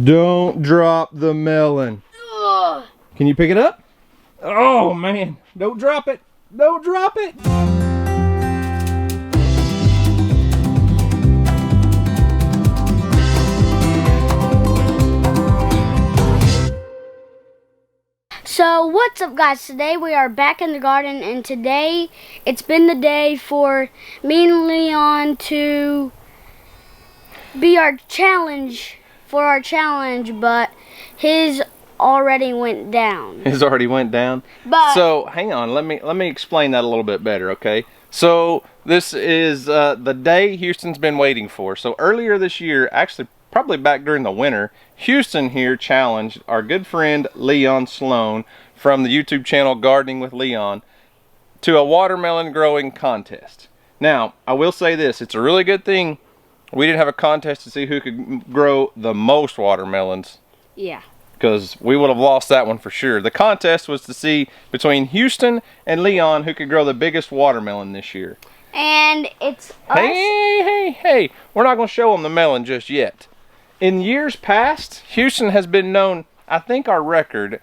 Don't drop the melon. Ugh. Can you pick it up? Oh man, don't drop it. Don't drop it. So what's up guys, today we are back in the garden, and today it's been the day for me and Leon to be our challenge but his already went down. His already went down? But so hang on, let me explain that a little bit better, okay? So this is the day Houston's been waiting for. So earlier this year, actually probably back during the winter, Houston here challenged our good friend Leon Sloan from the YouTube channel Gardening with Leon to a watermelon growing contest. Now, I will say this, it's a really good thing we didn't have a contest to see who could grow the most watermelons. yeah. Because we would have lost that one for sure. The contest was to see between Houston and Leon who could grow the biggest watermelon this year. And it's us. Hey, we're not going to show them the melon just yet. In years past, Houston has been known, I think our record,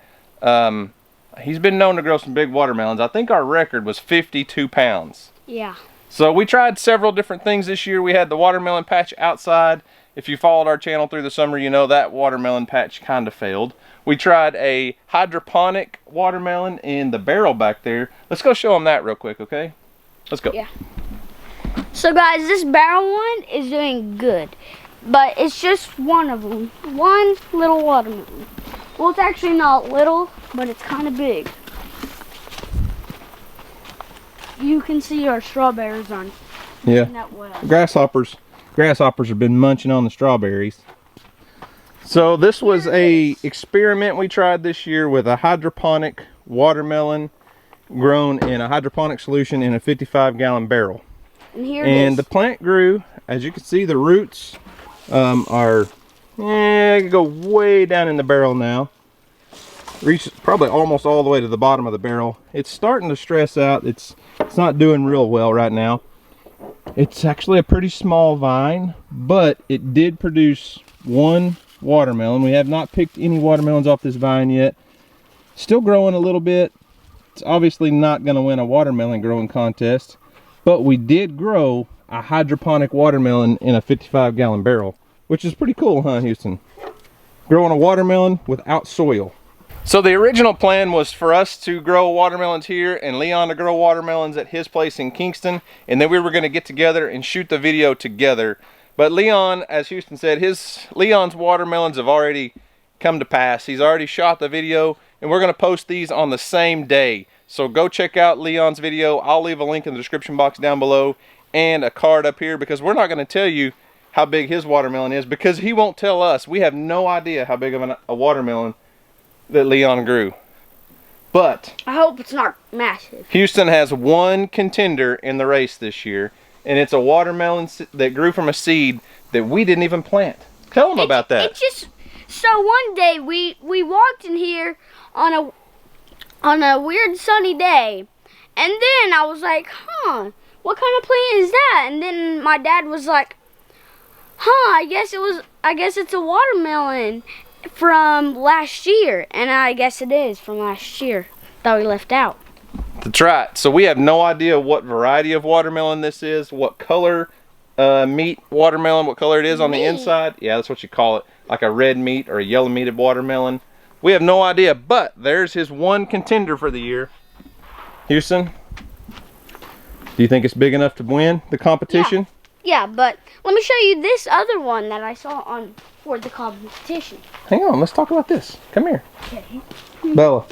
he's been known to grow some big watermelons. I think our record was 52 pounds. Yeah. So we tried several different things this year. We had the watermelon patch outside. If you followed our channel through the summer, you know that watermelon patch kind of failed. We tried a hydroponic watermelon in the barrel back there. Let's go show them that real quick, okay? Let's go. Yeah. So guys, this barrel one is doing good, but it's just one of them. One little watermelon. Well, it's actually not little, but it's kind of big. You can see our strawberries on. Yeah. That well. Grasshoppers have been munching on the strawberries. So this was a experiment we tried this year with a hydroponic watermelon grown in a hydroponic solution in a 55-gallon barrel. And here it is. The plant grew. As you can see, the roots go way down in the barrel now. Reaches probably almost all the way to the bottom of the barrel. It's starting to stress out. It's not doing real well right now. It's actually a pretty small vine, but it did produce one watermelon. We have not picked any watermelons off this vine yet. Still growing a little bit. It's obviously not going to win a watermelon growing contest, but we did grow a hydroponic watermelon in a 55-gallon barrel, which is pretty cool, huh, Houston? Growing a watermelon without soil. So the original plan was for us to grow watermelons here and Leon to grow watermelons at his place in Kingston, and then we were going to get together and shoot the video together. But Leon, as Houston said, Leon's watermelons have already come to pass. He's already shot the video, and we're going to post these on the same day. So go check out Leon's video. I'll leave a link in the description box down below and a card up here, because we're not going to tell you how big his watermelon is because he won't tell us. We have no idea how big of a watermelon that Leon grew. But I hope it's not massive. Houston has one contender in the race this year, and it's a watermelon that grew from a seed that we didn't even plant. Tell them about that. So one day we walked in here on a weird sunny day, and then I was like, huh, what kind of plant is that? And then my dad was like, I guess it's a watermelon from last year. And I guess it is from last year that we left out. That's right. So we have no idea what variety of watermelon this is, what color meat watermelon, what color it is on the inside. Yeah, that's what you call it, like a red meat or a yellow meated watermelon. We have no idea, but there's his one contender for the year. Houston, do you think it's big enough to win the competition? Yeah, but let me show you this other one that I saw for the competition. Hang on, let's talk about this. Come here. Okay. Bella.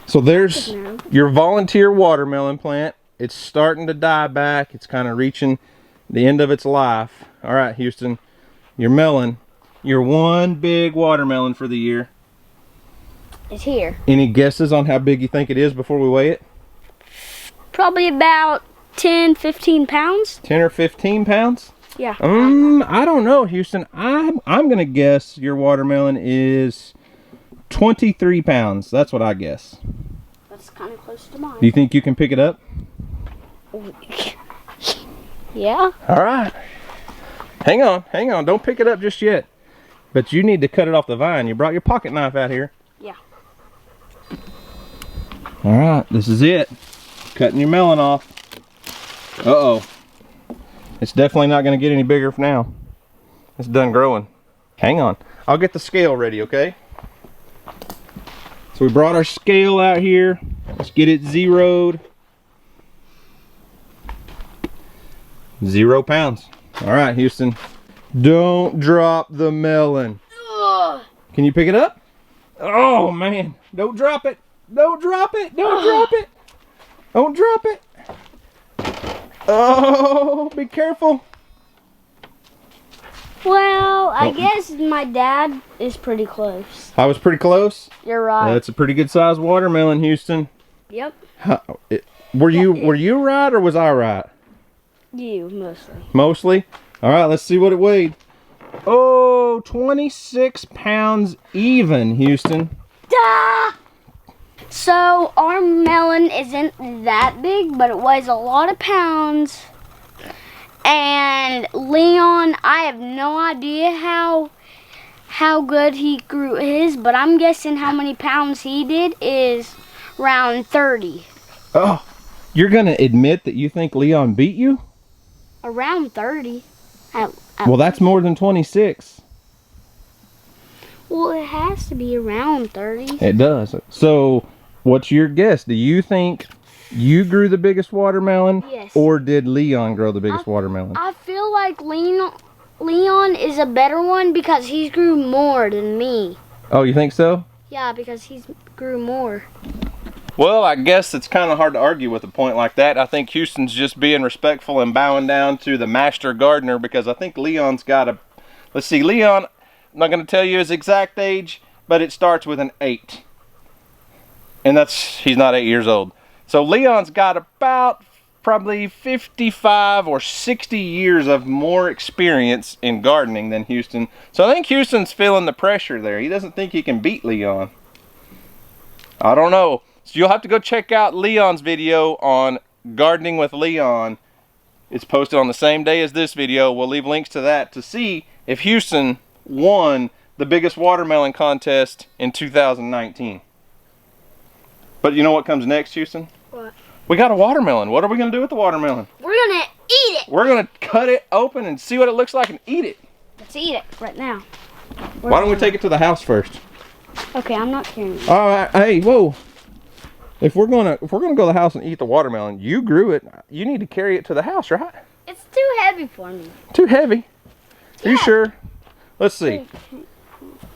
So there's your volunteer watermelon plant. It's starting to die back. It's kind of reaching the end of its life. All right, Houston, your melon, your one big watermelon for the year. It's here. Any guesses on how big you think it is before we weigh it? Probably about 10, 15 pounds. 10 or 15 pounds? Yeah. I don't know, Houston. I'm gonna guess your watermelon is 23 pounds. That's what I guess. That's kind of close to mine. Do you think you can pick it up? Yeah. All right. Hang on. Don't pick it up just yet. But you need to cut it off the vine. You brought your pocket knife out here. Yeah. All right, this is it. Cutting your melon off. Uh-oh. It's definitely not going to get any bigger for now. It's done growing. Hang on. I'll get the scale ready, okay? So we brought our scale out here. Let's get it zeroed. 0 pounds. All right, Houston. Don't drop the melon. Ugh. Can you pick it up? Oh, man. Don't drop it. Don't drop it. Don't drop it. Don't drop it. Oh, be careful. Well, I guess my dad is pretty close. I was pretty close. You're right. That's a pretty good sized watermelon, Houston. Yep. Were you right or was I right? You, mostly. Mostly? All right, let's see what it weighed. Oh, 26 pounds even, Houston. Duh! So, our melon isn't that big, but it weighs a lot of pounds. And Leon, I have no idea how good he grew his, but I'm guessing how many pounds he did is around 30. Oh, you're going to admit that you think Leon beat you? Around 30. Well, that's more than 26. Well, it has to be around 30. It does. So, what's your guess? Do you think you grew the biggest watermelon? Yes. Or did Leon grow the biggest watermelon? I feel like Leon is a better one because he grew more than me. Oh, you think so? Yeah, because he grew more. Well, I guess it's kind of hard to argue with a point like that. I think Houston's just being respectful and bowing down to the master gardener because I think Leon's got a... Let's see, Leon, I'm not going to tell you his exact age, but it starts with an 8. And he's not 8 years old. So Leon's got about probably 55 or 60 years of more experience in gardening than Houston. So I think Houston's feeling the pressure there. He doesn't think he can beat Leon. I don't know. So you'll have to go check out Leon's video on gardening with Leon. It's posted on the same day as this video. We'll leave links to that to see if Houston won the biggest watermelon contest in 2019. But you know what comes next, Houston? What? We got a watermelon. What are we going to do with the watermelon? We're going to eat it. We're going to cut it open and see what it looks like and eat it. Let's eat it right now. Why don't we take it to the house first? Okay, I'm not carrying it. All right, hey, whoa. If we're gonna go to the house and eat the watermelon, you grew it. You need to carry it to the house, right? It's too heavy for me. Too heavy? Are you sure? Let's see.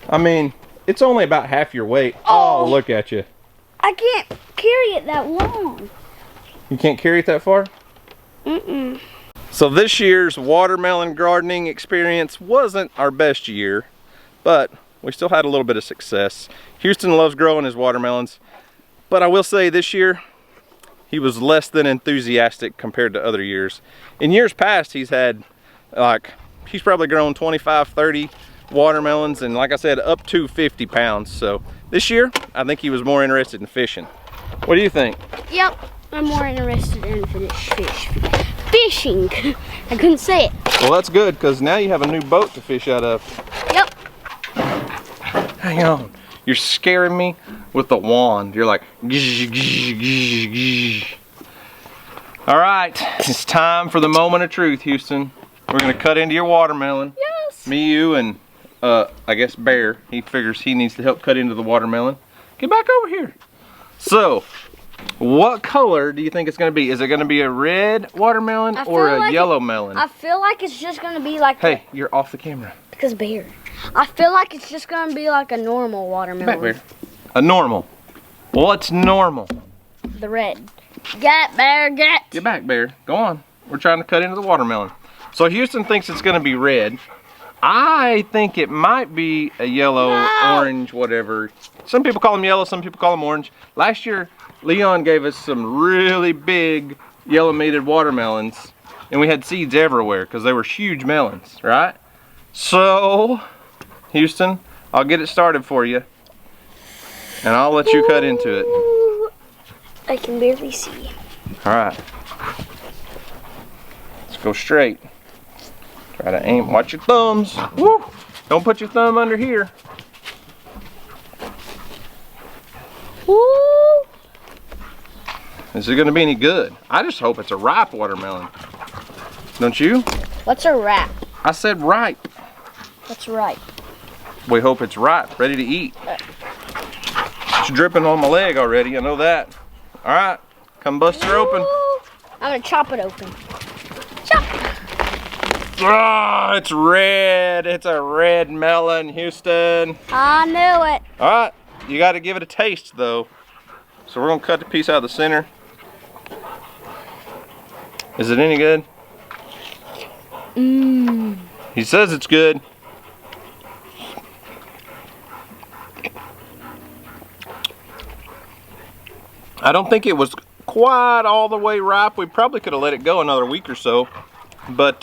I mean, it's only about half your weight. Oh, look at you. I can't carry it that long. You can't carry it that far? Mm-mm. So this year's watermelon gardening experience wasn't our best year, but we still had a little bit of success. Houston loves growing his watermelons. But I will say this year, he was less than enthusiastic compared to other years. In years past, he's probably grown 25, 30 watermelons, and like I said, up to 50 pounds. So this year, I think he was more interested in fishing. What do you think? Yep, I'm more interested in fishing. I couldn't say it. Well, that's good, because now you have a new boat to fish out of. Yep. Hang on. You're scaring me with the wand. You're like, gish, gish, gish, gish. All right, it's time for the moment of truth, Houston. We're gonna cut into your watermelon. Yes. Me, you, and I guess Bear. He figures he needs to help cut into the watermelon. Get back over here. So, what color do you think it's gonna be? Is it gonna be a red watermelon or a yellow melon? I feel like it's just gonna be like. Hey, you're off the camera. Because Bear. I feel like it's just gonna be like a normal watermelon. Get back, Bear. A normal. What's normal? The red. Get, Bear, get. Get back, Bear. Go on. We're trying to cut into the watermelon. So Houston thinks it's gonna be red. I think it might be a yellow, orange, whatever. Some people call them yellow, some people call them orange. Last year, Leon gave us some really big yellow meated watermelons, and we had seeds everywhere because they were huge melons, right? So, Houston, I'll get it started for you, and I'll let you cut into it. I can barely see. All right. Let's go straight. Try to aim. Watch your thumbs. Woo! Don't put your thumb under here. Ooh. Is it gonna be any good? I just hope it's a ripe watermelon. Don't you? What's a wrap? I said ripe. That's right. We hope it's ripe, ready to eat. It's dripping on my leg already, I know that. All right, come bust her open. I'm gonna chop it open. Chop. Oh, it's red. It's a red melon, Houston. I knew it. All right, you got to give it a taste though. So we're gonna cut the piece out of the center. Is it any good? Mmm. He says it's good. I don't think it was quite all the way ripe. We probably could have let it go another week or so, but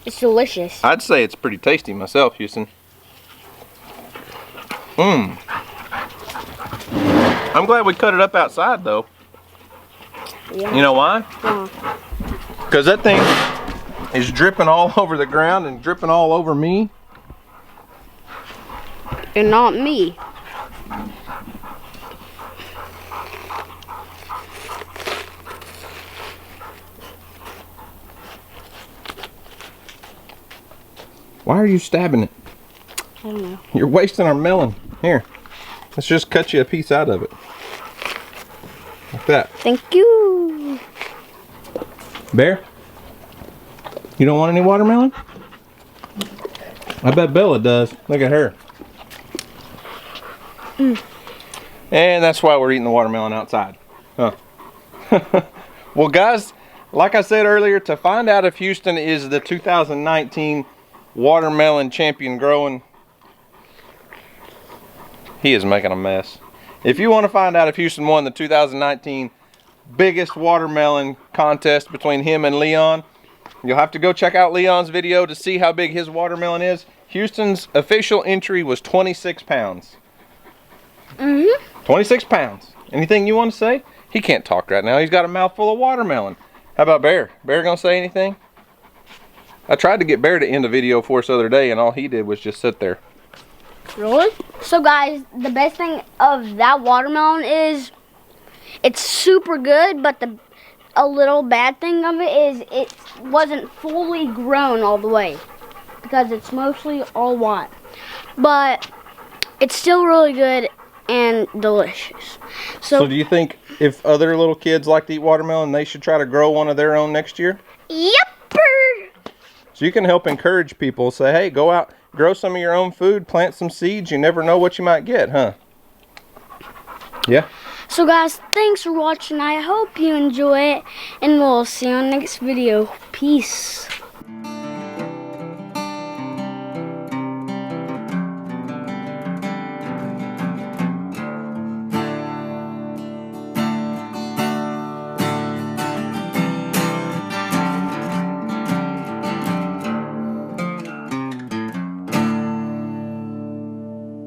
It's delicious. I'd say it's pretty tasty myself, Houston. Mmm. I'm glad we cut it up outside though. Yeah. You know why? Yeah. Because that thing is dripping all over the ground and dripping all over me. And not me. Why are you stabbing it? I don't know. You're wasting our melon. Here, let's just cut you a piece out of it. Like that. Thank you. Bear, you don't want any watermelon? I bet Bella does. Look at her. Mm. And that's why we're eating the watermelon outside. Huh. Well, guys, like I said earlier, to find out if Houston is the 2019 watermelon champion growing, he is making a mess. If you want to find out if Houston won the 2019 biggest watermelon contest between him and Leon, you'll have to go check out Leon's video to see how big his watermelon is. Houston's official entry was 26 pounds. 26 pounds. Anything you want to say? He can't talk right now. He's got a mouthful of watermelon. How about Bear? Bear gonna say anything? I tried to get Bear to end the video for us the other day, and all he did was just sit there. Really? So guys, the best thing of that watermelon is it's super good, but a little bad thing of it is it wasn't fully grown all the way because it's mostly all white. But it's still really good and delicious. So do you think if other little kids like to eat watermelon, they should try to grow one of their own next year? Yepper! So you can help encourage people. Say, hey, go out, grow some of your own food, plant some seeds. You never know what you might get, huh? Yeah? So guys, thanks for watching. I hope you enjoy it, and we'll see you on the next video. Peace.